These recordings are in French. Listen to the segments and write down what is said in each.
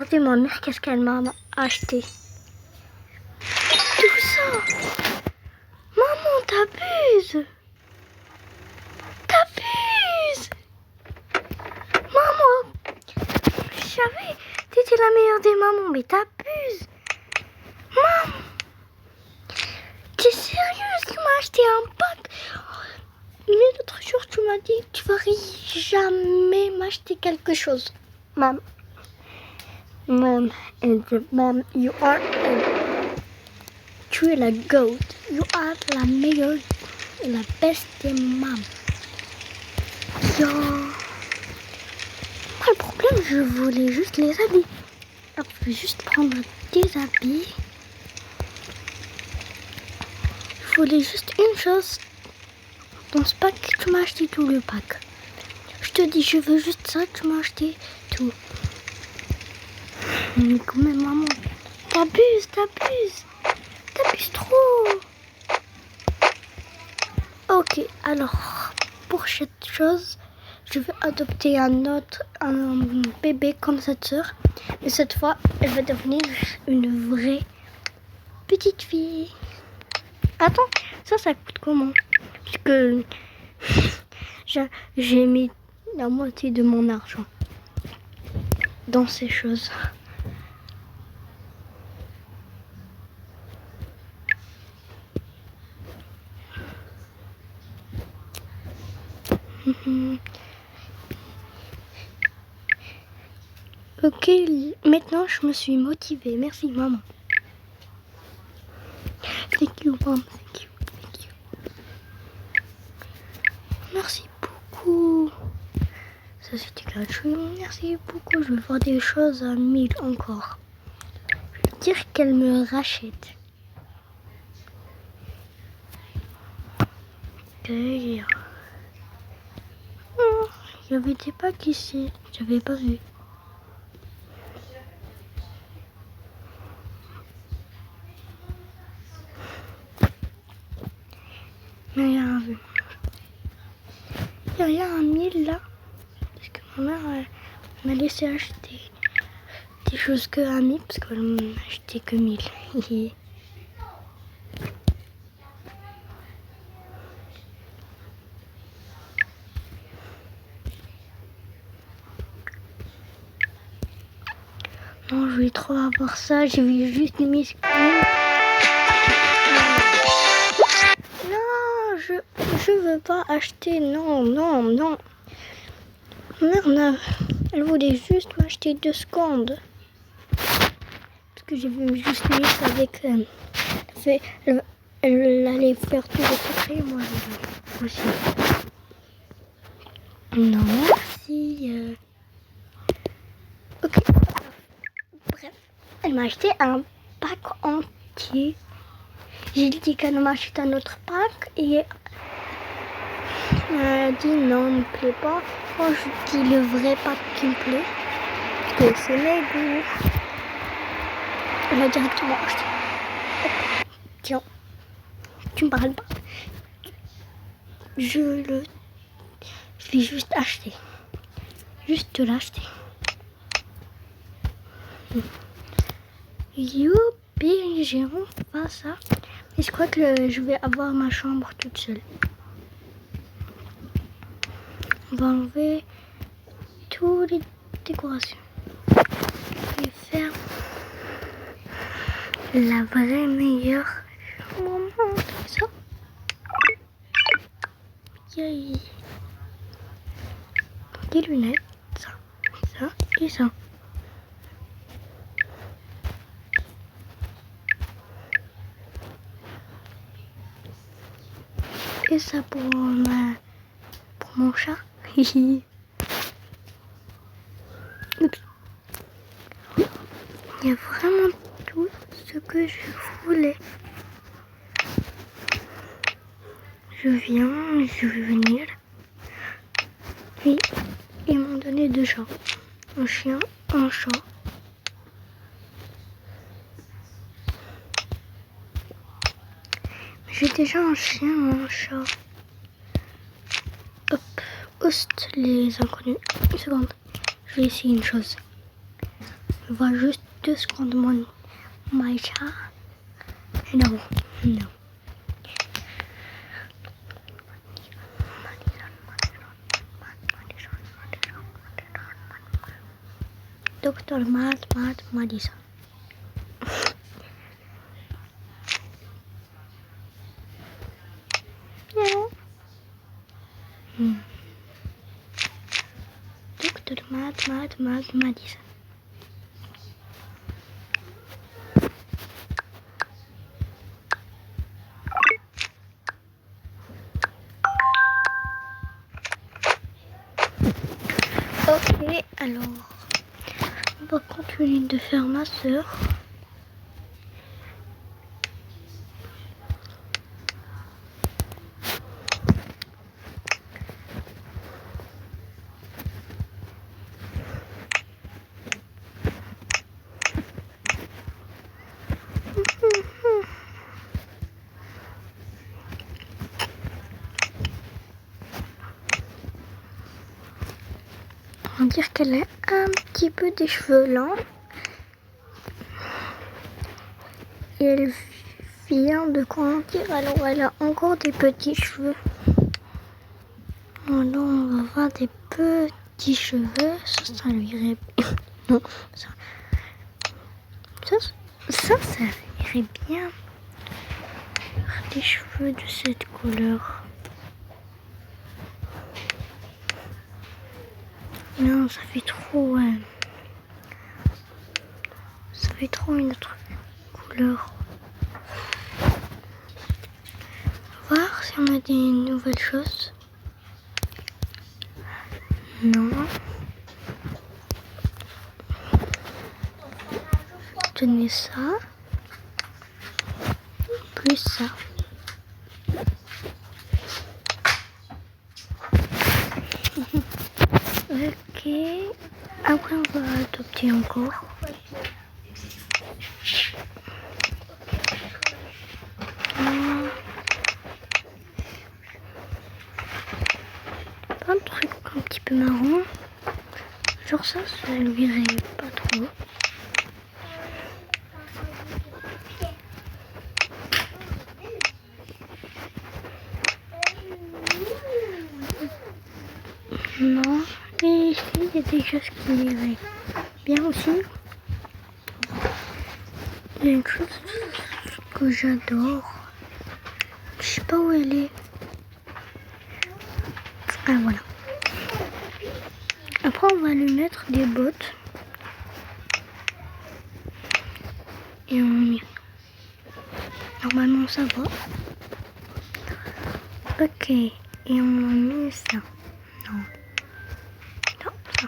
Regardez ma mère, qu'est-ce qu'elle m'a acheté. Tout ça. Maman, t'abuses. T'abuses. Maman, je savais, t'étais la meilleure des mamans, mais t'abuses. Maman, t'es sérieuse, tu m'as acheté un pack. Mais l'autre jour, tu m'as dit que tu vas jamais m'acheter quelque chose. Maman, Maman, you are tu es la goat. You are la meilleure, la best des mamans. Yo. Pas le problème, je voulais juste les habits. Alors, je vais juste prendre des habits. Je voulais juste une chose. Dans ce pack, tu m'as acheté tout le pack. Je te dis, je veux juste ça, tu m'as acheté tout. Mais quand même, maman, t'abuses trop. Ok, alors, pour cette chose, je vais adopter un bébé comme cette sœur. Mais cette fois, elle va devenir une vraie petite fille. Attends, ça coûte comment? Parce que j'ai mis la moitié de mon argent dans ces choses. Ok, maintenant je me suis motivée. Merci maman. Thank you mom, thank you. Merci beaucoup. Ça c'était gratuit. Merci beaucoup. Je vais voir des choses à 1000 encore. Je vais dire qu'elle me rachète. Il y avait des packs ici. J'avais pas vu. Mais il y a un vu. Il y a un 1000 là. Parce que ma mère m'a laissé acheter des choses que à 1000 parce qu'elle m'a acheté que 1000. Non, je voulais trop avoir ça. J'ai vu juste mes screens. Non, je veux pas acheter. Non. Merde, elle voulait juste m'acheter 2 secondes. Parce que j'ai vu juste mis avec... elle allait faire tout le secret. Moi, je aussi. Non, merci. Ok. Bref, elle m'a acheté un pack entier. J'ai dit qu'elle m'achète un autre pack et elle a dit non, il me plaît pas. Moi, je dis le vrai pack qui me plaît. Parce que c'est mes goûts. Elle a directement acheté. Tiens, tu me parles pas. Je vais juste acheter. Juste te l'acheter. Youpi, j'ai enfin ça. Et je crois que je vais avoir ma chambre toute seule. On va enlever toutes les décorations. Je vais faire la vraie meilleure. Maman, ça. Yay. Des lunettes, ça et ça. Et ça pour mon chat. Oups. Il y a vraiment tout ce que je voulais. Je vais venir. Oui, ils m'ont donné 2 chats. Un chien, un chat. J'ai déjà un chien, un chat. Hop, host les inconnus. Une seconde, je vais essayer une chose. Je vois juste 2 secondes mon Maïcha. Non, non. Docteur Madison. Non. Docteur Madison. Ok, alors, on va continuer de faire ma soeur. On va dire qu'elle a un petit peu des cheveux longs. Et elle vient de grandir, alors elle a encore des petits cheveux. Alors on va voir des petits cheveux. Ça lui irait bien. Non, ça irait bien. Des cheveux de cette couleur. Non, ça fait trop. Ça fait trop une autre couleur. On va voir si on a des nouvelles choses. Non. Tenez ça. Plus ça. Ok. Après on va adopter encore. Un truc un petit peu marron. Genre ça lui irait pas trop. Non. Et ici il y a des choses qui iraient bien aussi. Il y a une chose que j'adore. Je sais pas où elle est. Ah voilà. Après on va lui mettre des bottes. Et on met. Normalement ça va. Ok. Et on met ça. Non. Non, ça.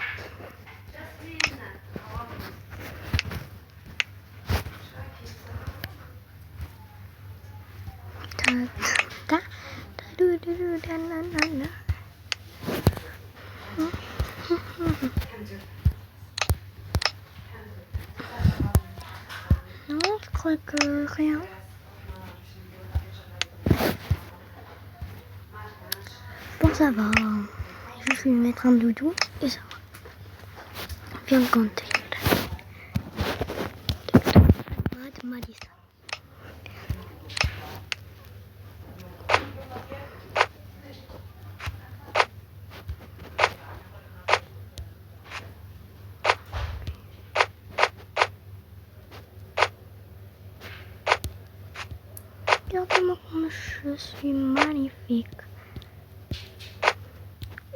Non, je crois que rien. Bon, ça va. Je vais lui mettre un doudou et ça va. Bien compter. Madison. Regardez-moi comme je suis magnifique.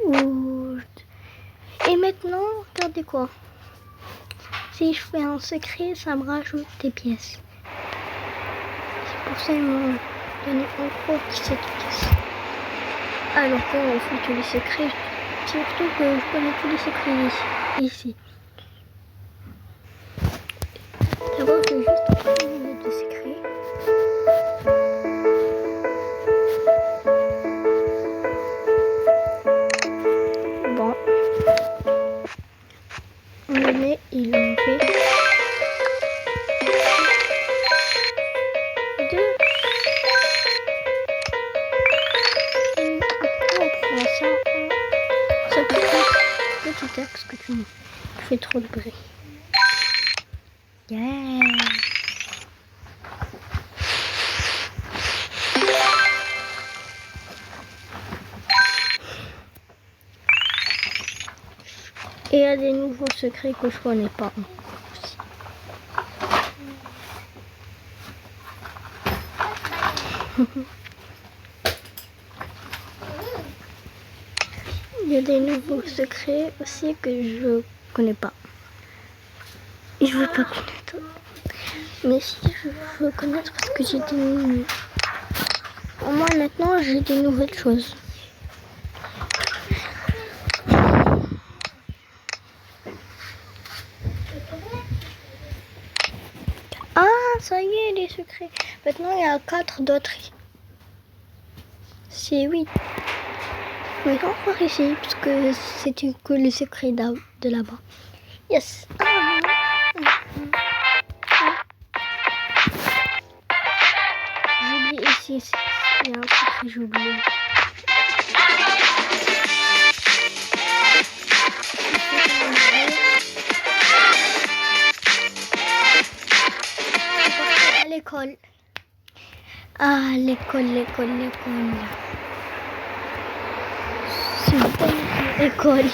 Ouh. Et maintenant, regardez quoi. Si je fais un secret, ça me rajoute des pièces. C'est pour ça qu'ils m'ont donné encore 17 pièces. Alors qu'on fait tous les secrets, surtout que je connais tous les secrets ici. D'abord, je vais juste prendre des secrets. Bon. On le met, il en fait 2. Et après, on prend ça. Ça peut être petit texte que tu fais trop de bruit. Yeah. Et il y a des nouveaux secrets que je connais pas. Il y a des nouveaux secrets aussi que je connais pas. Et je veux pas connaître. Mais si je veux connaître parce que j'ai des... Au moins maintenant j'ai des nouvelles choses. Ah, ça y est, les secrets. Maintenant il y a 4 d'autres. C'est 8. Mais on va voir ici parce que c'était que les secrets de là-bas. Yes. J'oublie ici. Il y a un secret, j'ai oublié. À l'école. Ah, l'école. C'est une école.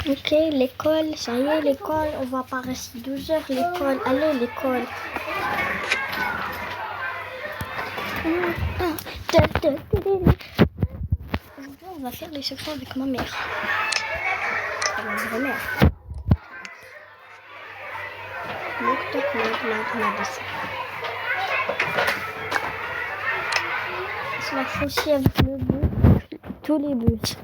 Ok, l'école, ça y est, l'école. On va pas rester 12 heures, l'école. Allez, l'école. Aujourd'hui, on va faire les secrets avec ma mère. Ma vraie mère. Ça marche aussi avec le bus, tous les bus.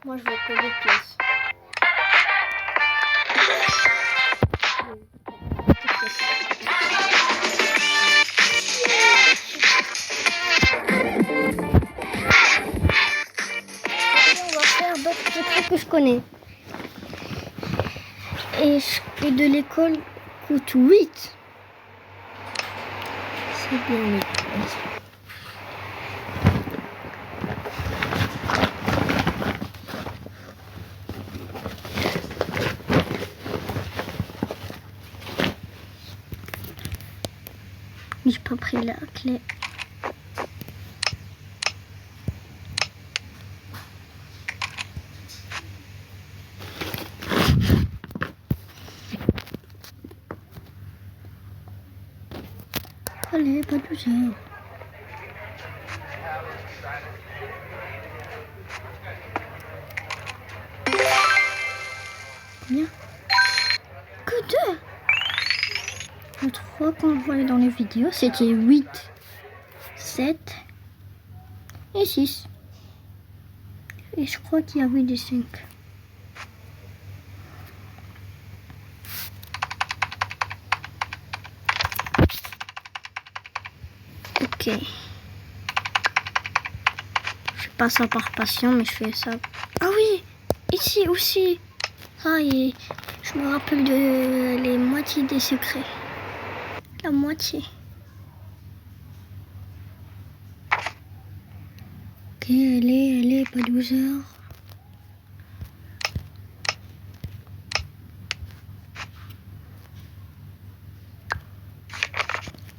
Moi, je veux que les pièces. On va faire d'autres secrets que je connais. Et de l'école coûte 8. C'est bien 8. J'ai pas pris la clé. Allez, pas 12 heures. Combien? Que 2. L'autre fois qu'on le voyait dans les vidéos, c'était 8, 7 et 6. Et je crois qu'il y avait des 5. Ok. Je fais pas ça par passion, mais je fais ça. Ah oui, ici aussi. Ah, et je me rappelle de les moitiés des secrets. La moitié. Ok, allez, pas 12 heures.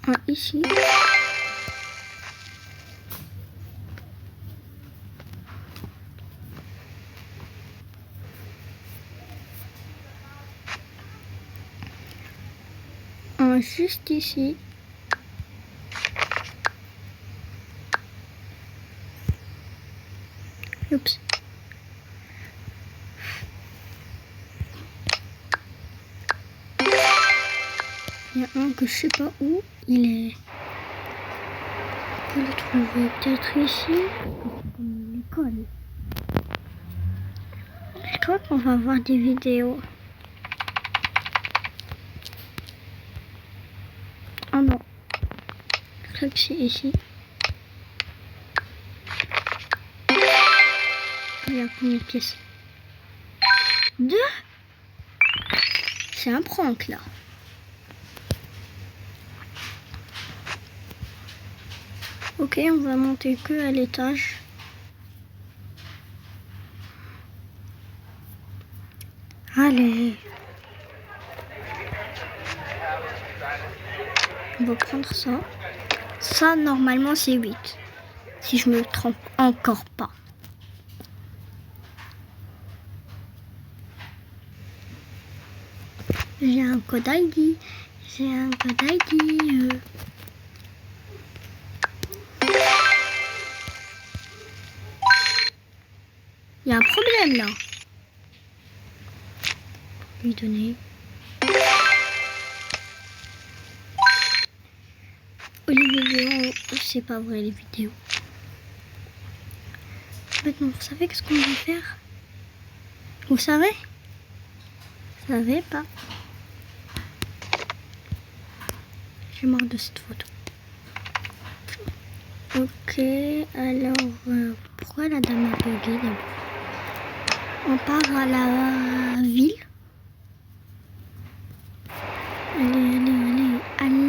Ah, ici. Ah, juste ici. Oups. Il y a un que je sais pas où il est. On peut le trouver peut-être ici. Comme l'école. Je crois qu'on va voir des vidéos. Ah non. Je crois que c'est ici. Il y a combien de pièces? 2. c'est un prank là. Ok, on va monter que à l'étage. Allez. On va prendre ça. Ça, normalement, c'est 8. Si je me trompe encore pas. J'ai un code ID. J'ai un code ID. Il y a un problème là. Lui donner. Oh, les vidéos, c'est pas vrai les vidéos. Maintenant, vous savez qu'est-ce qu'on va faire? Vous savez? Vous savez pas? J'ai marre de cette photo. Ok, alors pourquoi la dame a bugué d'abord? On part à la ville. Allez, allez, allez, allez.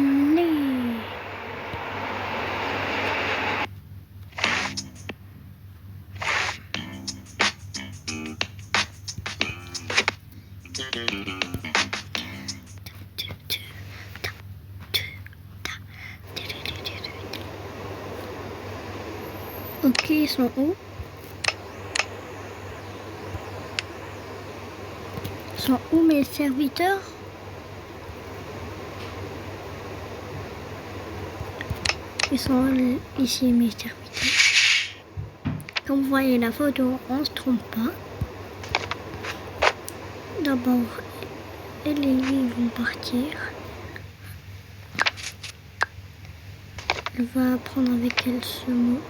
Ok, ils sont où? Ils sont où mes serviteurs? Ils sont ici mes serviteurs. Comme vous voyez la photo, on se trompe pas. D'abord, elle et lui vont partir. Elle va prendre avec elle ce mot.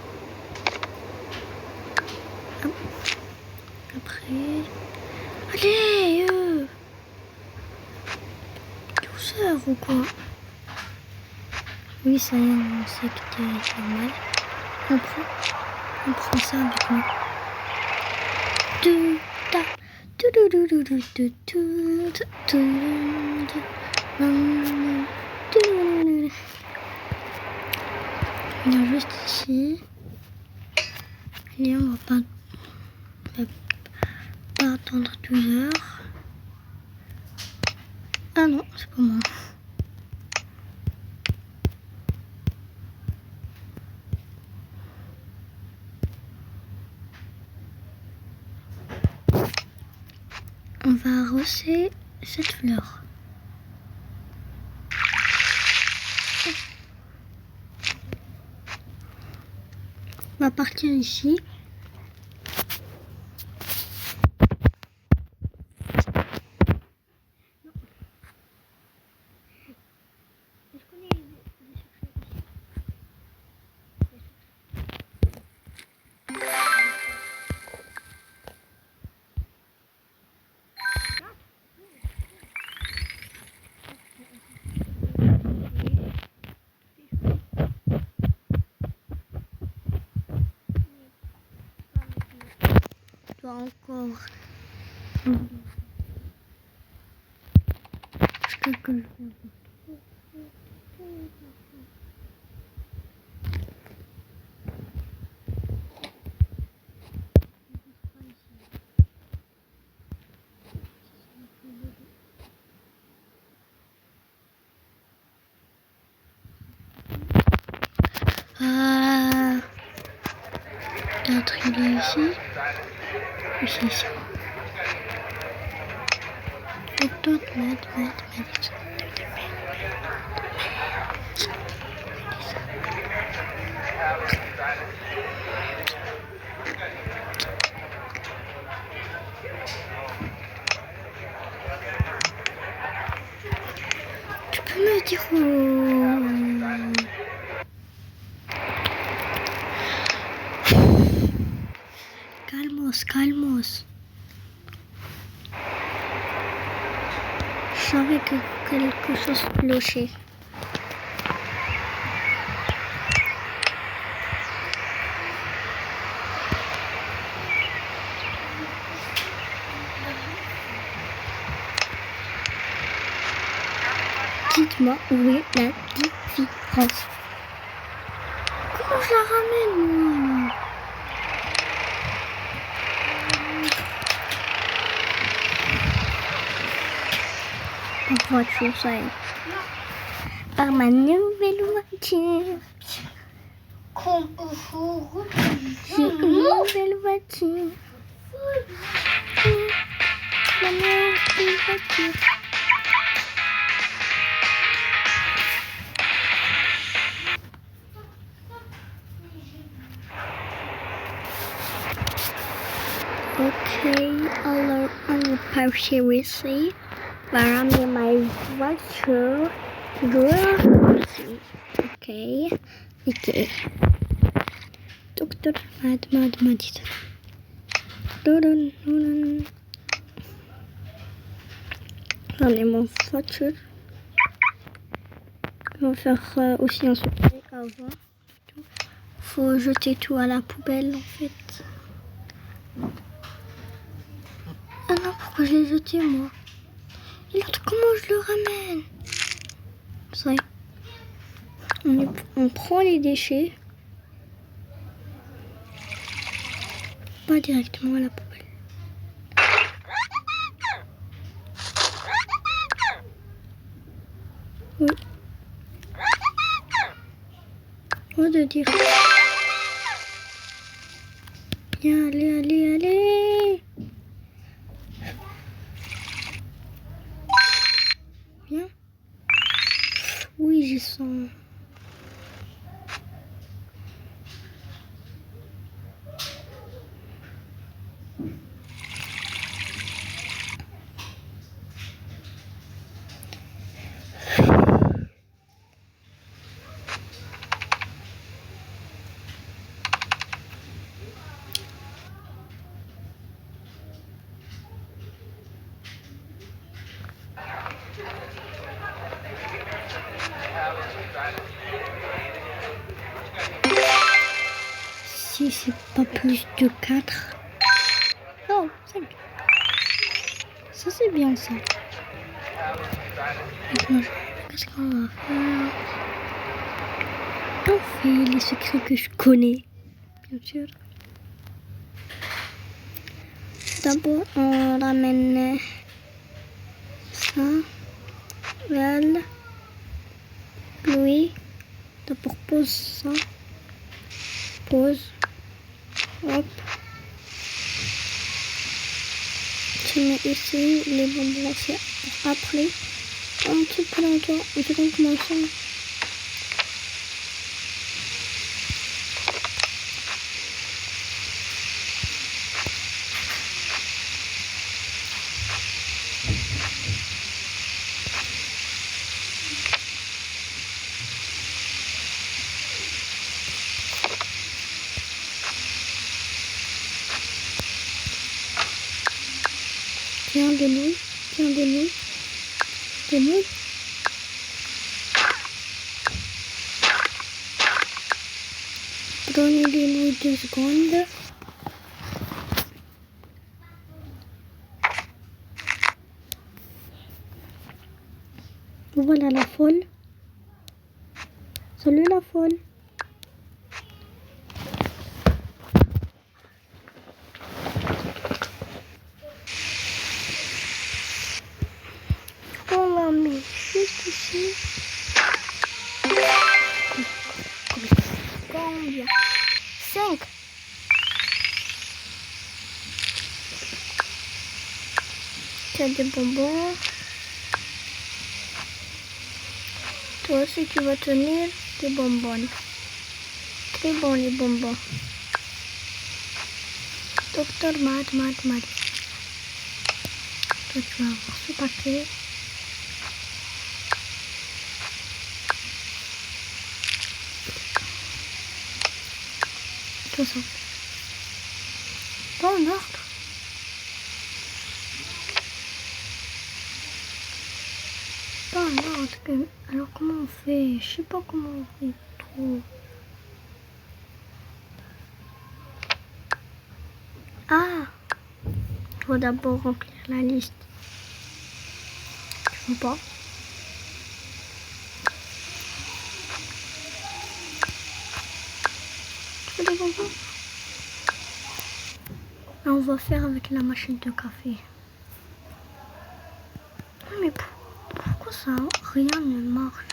Après... Allez, douceur ou quoi? Oui, ça y est, on sait que t'es normal. On prend ça avec nous. On vient juste ici. Et on va pas attendre 12 heures. Ah non, c'est pas moi. On va arroser cette fleur. On va partir ici. Toi encore. Quelque chose. Peut-être il est ici. Oui, c'est ici. Et tout, mettre. Tu peux me dire où... Calmos. Je savais que quelque chose clochait. Dites-moi où est la différence. Comment je la ramène, moi? En voiture, ça y est. Par ma nouvelle voiture. J'ai une nouvelle voiture. Ma nouvelle voiture. Okay, alors on part seriously. Va ramener ma voiture. Ok. Ok. Docteur m'a dit ça. Ramener mon voiture. On va faire aussi un secret avant. Faut jeter tout à la poubelle en fait. Ah non, pourquoi je l'ai jeté moi? Et l'autre, comment je le ramène? C'est vrai. On prend les déchets. Pas directement à la poubelle. Oui. On va dire. Bien, allez. Bien. Oui, j'ai sens. Si c'est pas plus de 4. Non, 5. Ça c'est bien ça. Maintenant, qu'est-ce qu'on va faire? On fait les secrets que je connais, bien sûr. D'abord, on ramène ça. Val. Louis. D'abord, pose ça. Pose. Hop. Tu mets ici les bonbons, c'est après. Un petit peu longtemps. On dirait comment ça. Tiens, des nouilles. Des nouilles. Prenez des nouilles 2 secondes. Voilà la folle. Salut la folle. On la met juste ici. Combien? 5. Tu as des bonbons. Toi aussi tu vas tenir des bonbons. Très bon les bonbons. Docteur Mad. Toi tu vas avoir ce paquet. Tout ça. Pas en ordre. Pas en ordre. Alors comment on fait? Je sais pas comment on fait trop. Ah! Il faut d'abord remplir la liste. Je vois pas. peu de bonbons. Et on va faire avec la machine de café. Mais pourquoi ça, rien ne marche?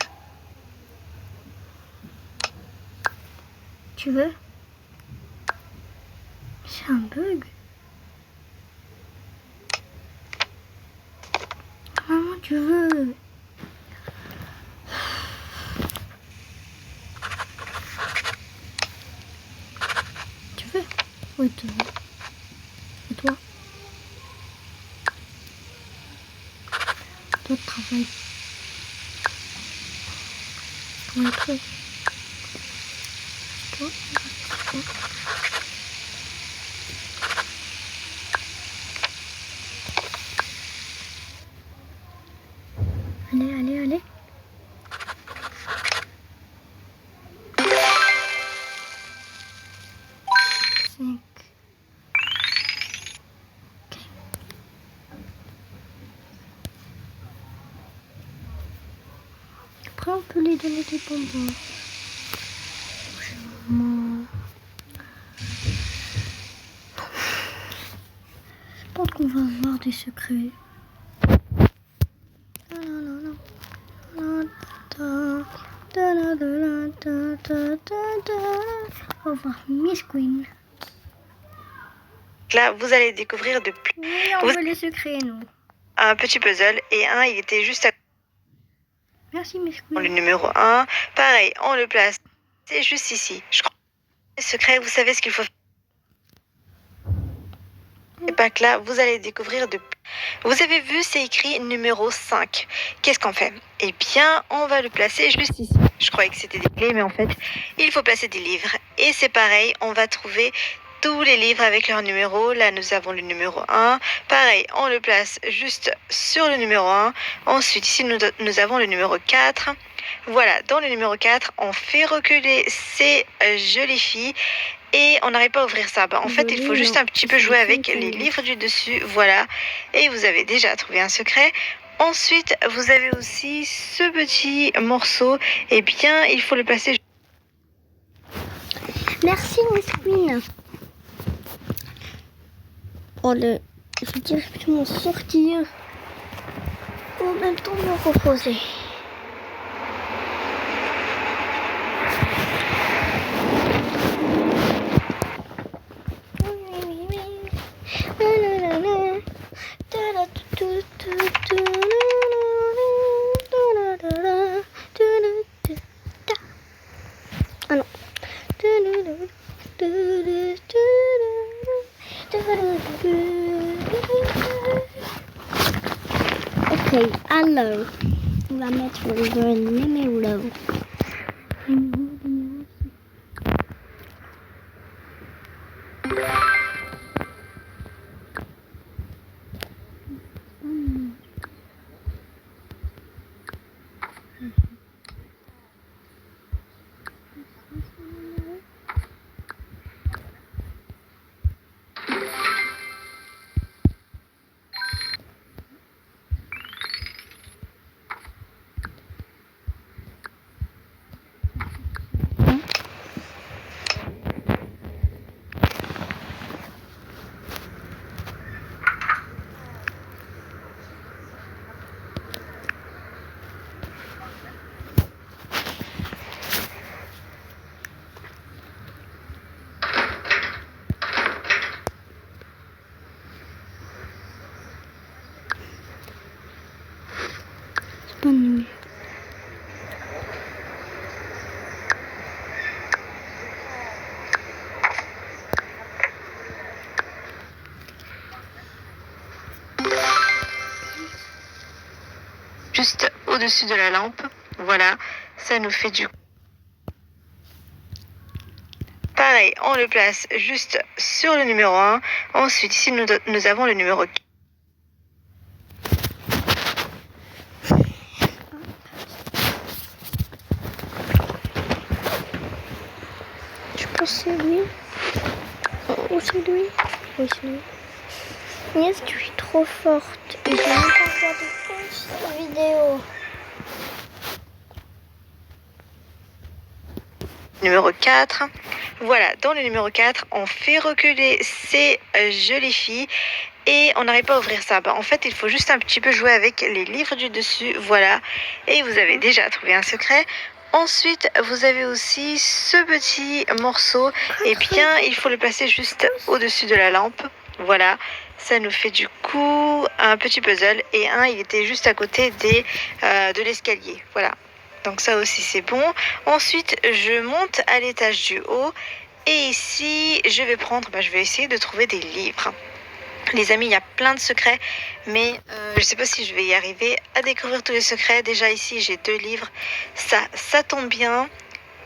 Tu veux? C'est un bug. Maman, tu veux? Tu veux? Oui, tu veux. Et toi? Toi, tu travailles. Oui, toi. Toi. Allez, allez, allez. Après, on peut lui donner des bonbons. Je pense qu'on va avoir des secrets. On va voir Miss Queen. Là, vous allez découvrir Oui, on veut les secrets, nous. un petit puzzle et il était juste à Merci, Miss le Queen. numéro 1. Pareil, on le place. C'est juste ici. Je crois que c'est secret, vous savez ce qu'il faut faire. Et pas que là, vous allez découvrir Vous avez vu, c'est écrit numéro 5. Qu'est-ce qu'on fait? Eh bien, on va le placer juste ici. Je croyais que c'était des clés, mais en fait, il faut placer des livres. Et c'est pareil, on va trouver tous les livres avec leur numéro. Là, nous avons le numéro 1. Pareil, on le place juste sur le numéro 1. Ensuite, ici, nous avons le numéro 4. Voilà, dans le numéro 4, on fait reculer ces jolies filles. Et on n'arrive pas à ouvrir ça. En fait, il faut juste un petit peu jouer avec les livres du dessus. Voilà. Et vous avez déjà trouvé un secret. Ensuite, vous avez aussi ce petit morceau. Eh bien, il faut le placer. Merci, Miss Queen. Je vais directement sortir. En même temps, me reposer. Ah non. Ok, alors, on va mettre le numéro. Bonne nuit. Juste au-dessus de la lampe. Voilà. Ça nous fait du... Pareil, on le place juste sur le numéro 1. Ensuite, ici, nous avons le numéro 4. Je pense que c'est lui. Ou c'est lui? Oui, c'est lui. Yes, tu es trop forte. Et j'ai même pas regardé cette vidéo. Numéro 4. Voilà, dans le numéro 4, on fait reculer ces jolies filles et on n'arrive pas à ouvrir ça. En fait, il faut juste un petit peu jouer avec les livres du dessus, voilà. Et vous avez déjà trouvé un secret. Ensuite, vous avez aussi ce petit morceau. Et bien, il faut le placer juste au-dessus de la lampe. Voilà, ça nous fait du coup un petit puzzle. Et il était juste à côté de l'escalier. Voilà. Donc ça aussi c'est bon. Ensuite, je monte à l'étage du haut. Et ici, je vais essayer de trouver des livres. Les amis, il y a plein de secrets, mais je ne sais pas si je vais y arriver à découvrir tous les secrets. Déjà ici, j'ai 2 livres. Ça tombe bien.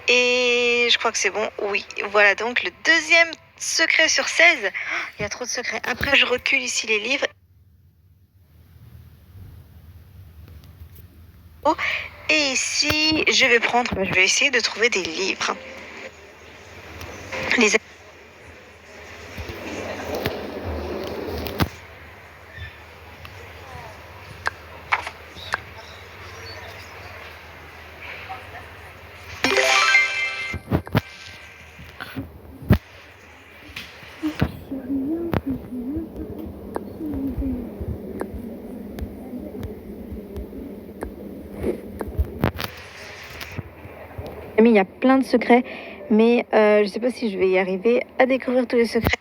Et je crois que c'est bon. Oui, voilà donc le deuxième secret sur 16. Il y a trop de secrets. Après, je recule ici les livres. Et ici, je vais essayer de trouver des livres. Les amis, il y a plein de secrets, mais je ne sais pas si je vais y arriver à découvrir tous les secrets.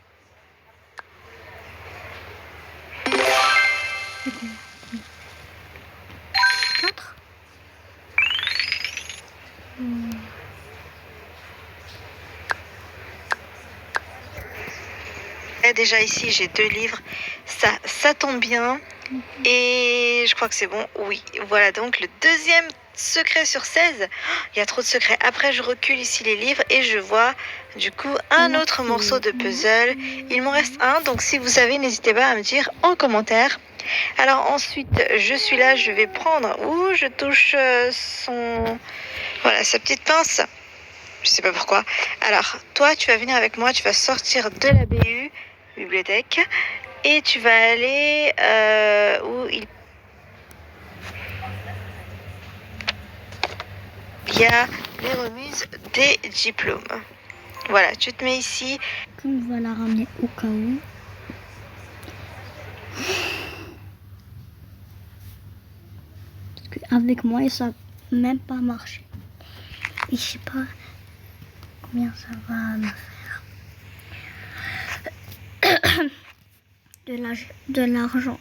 Déjà ici, j'ai 2 livres. Ça tombe bien. Et je crois que c'est bon. Oui, voilà donc le deuxième secret sur 16. Il y a trop de secrets. Après, je recule ici les livres et je vois du coup un autre morceau de puzzle. Il m'en reste un. Donc si vous savez, n'hésitez pas à me dire en commentaire. Alors ensuite, je suis là. Je vais prendre... Ouh, je touche Voilà, sa petite pince. Je sais pas pourquoi. Alors, toi, tu vas venir avec moi. Tu vas sortir de la BU, bibliothèque. Et tu vas aller où il y a les remises des diplômes. Voilà, tu te mets ici. On va la ramener au cas où. Parce qu'avec moi, ça n'a même pas marché. Et je sais pas combien ça va me faire. De l'argent.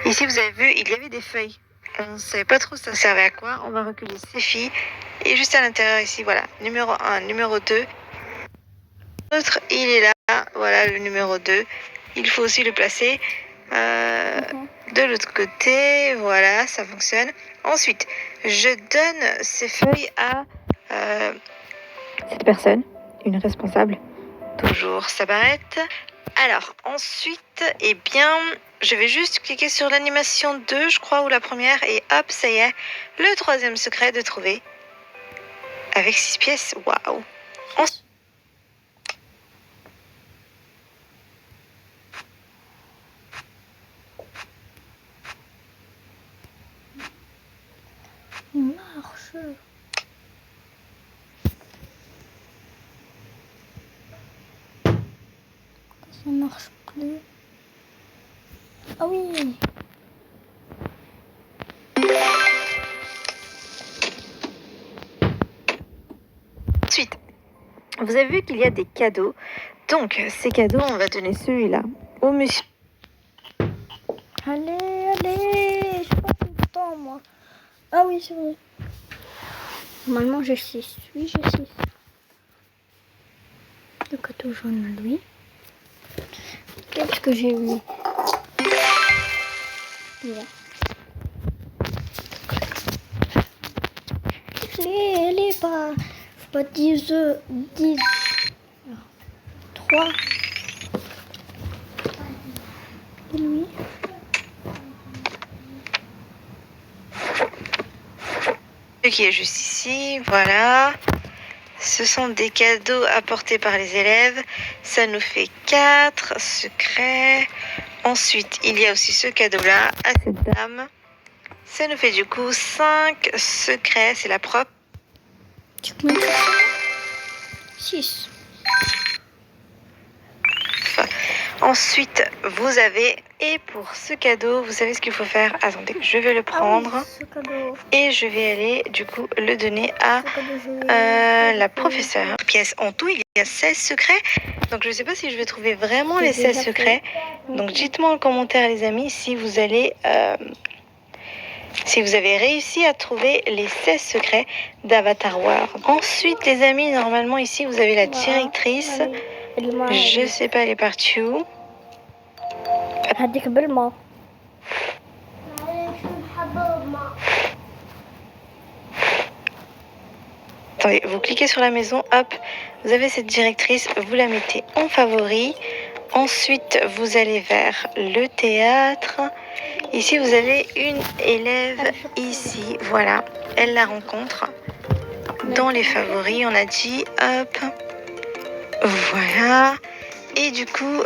Ici, vous avez vu, il y avait des feuilles. On ne savait pas trop ça servait à quoi. On va reculer ces filles. Et juste à l'intérieur ici, voilà, numéro 1, numéro 2. L'autre, il est là. Voilà, le numéro 2. Il faut aussi le placer de l'autre côté. Voilà, ça fonctionne. Ensuite, je donne ces feuilles à cette personne, une responsable. Toujours sa barrette. Alors, ensuite, eh bien, je vais juste cliquer sur l'animation 2, je crois, ou la première, et hop, ça y est, le troisième secret de trouver. Avec 6 pièces, waouh. Il marche. Ça marche plus. Ah oui. Ensuite, vous avez vu qu'il y a des cadeaux. Donc, ces cadeaux, on va donner celui-là au monsieur. Allez, j'ai pas tout le temps, moi. Ah oui, c'est vrai. Normalement, j'ai 6. Oui, j'ai 6. Le cadeau jaune, lui. Qu'est-ce que j'ai eu? Voilà. Elle est pas... Faut pas 10... 10... 3. Et lui? Qui est juste ici, voilà. Ce sont des cadeaux apportés par les élèves. Ça nous fait 4 secrets. Ensuite, il y a aussi ce cadeau-là à cette dame. Ça nous fait du coup 5 secrets. C'est la propre. 6. Ensuite, vous avez, et pour ce cadeau, vous savez ce qu'il faut faire. Attendez, je vais le prendre et je vais aller du coup le donner à la professeure. Pièce en tout, il y a 16 secrets. Donc je ne sais pas si je vais trouver vraiment les 16 secrets. Donc dites-moi en commentaire les amis si vous allez... si vous avez réussi à trouver les 16 secrets d'Avatar World. Ensuite, les amis, normalement, ici, vous avez la directrice. Je sais pas, elle est partie où? Attendez, vous cliquez sur la maison, hop, vous avez cette directrice, vous la mettez en favori. Ensuite, vous allez vers le théâtre. Ici, vous avez une élève ici. Voilà, elle la rencontre dans les favoris. On a dit, hop, voilà. Et du coup,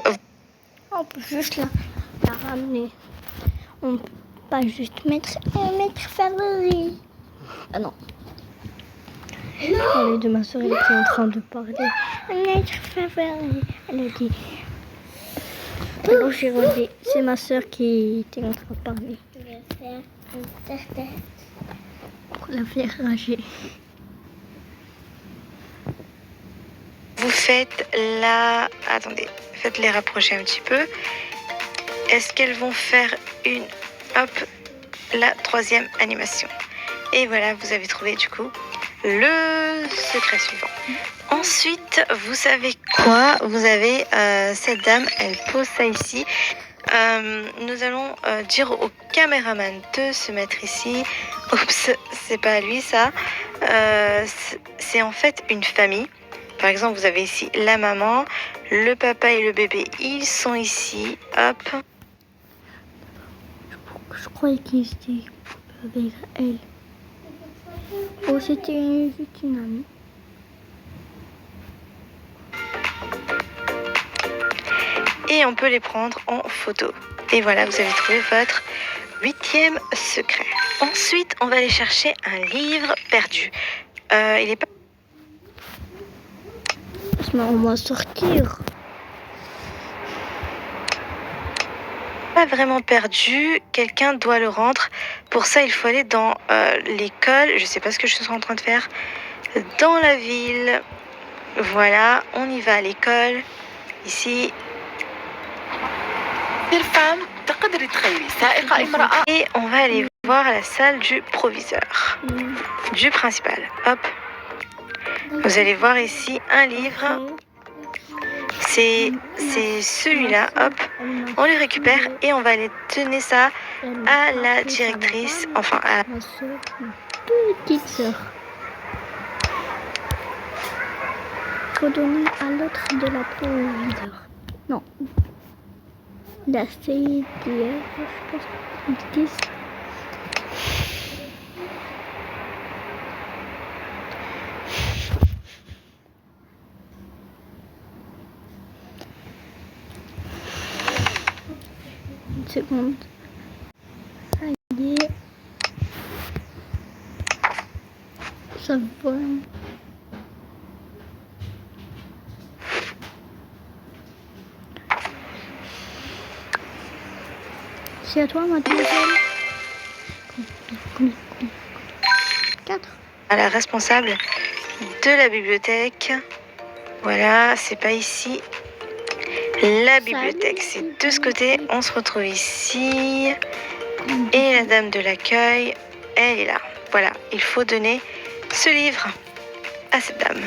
on peut juste la ramener. On peut pas juste mettre favori. Ah non. Elle est de ma soeur, elle était en train de parler. Mettre favori. Elle a dit. Alors j'ai regardé. C'est ma soeur qui était en train de parler. Je vais faire une tête pour la faire rager. Vous faites la... Attendez, faites-les rapprocher un petit peu. Est-ce qu'elles vont faire une... Hop, la 3e animation. Et voilà, vous avez trouvé du coup le secret suivant. Ensuite, vous savez quoi? Vous avez cette dame, elle pose ça ici. Nous allons dire au caméraman de se mettre ici. Oups, c'est pas à lui ça. C'est en fait une famille. Par exemple, vous avez ici la maman, le papa et le bébé, ils sont ici. Hop. Je croyais qu'ils étaient avec elle. Oh, c'était juste une amie. Et on peut les prendre en photo. Et voilà, vous avez trouvé votre 8e secret. Ensuite, on va aller chercher un livre perdu. Il est pas... On va sortir. Pas vraiment perdu, quelqu'un doit le rendre. Pour ça, il faut aller dans l'école. Je sais pas ce que je suis en train de faire. Dans la ville. Voilà, on y va à l'école. Ici. Et on va aller voir la salle du proviseur. Du principal. Hop. Vous allez voir ici un livre. C'est celui-là, hop, on le récupère et on va aller donner ça à la directrice, enfin à ma soeur, ma petite soeur. Il faut donner à l'autre de la proviseur. Non. La CDR, je pense qu'ils disent. Seconde. Allez. Ça va. C'est à toi, mademoiselle. 4. à la responsable de la bibliothèque. Voilà, c'est pas ici. La bibliothèque, c'est de ce côté. On se retrouve ici. Et la dame de l'accueil, elle est là. Voilà, il faut donner ce livre à cette dame.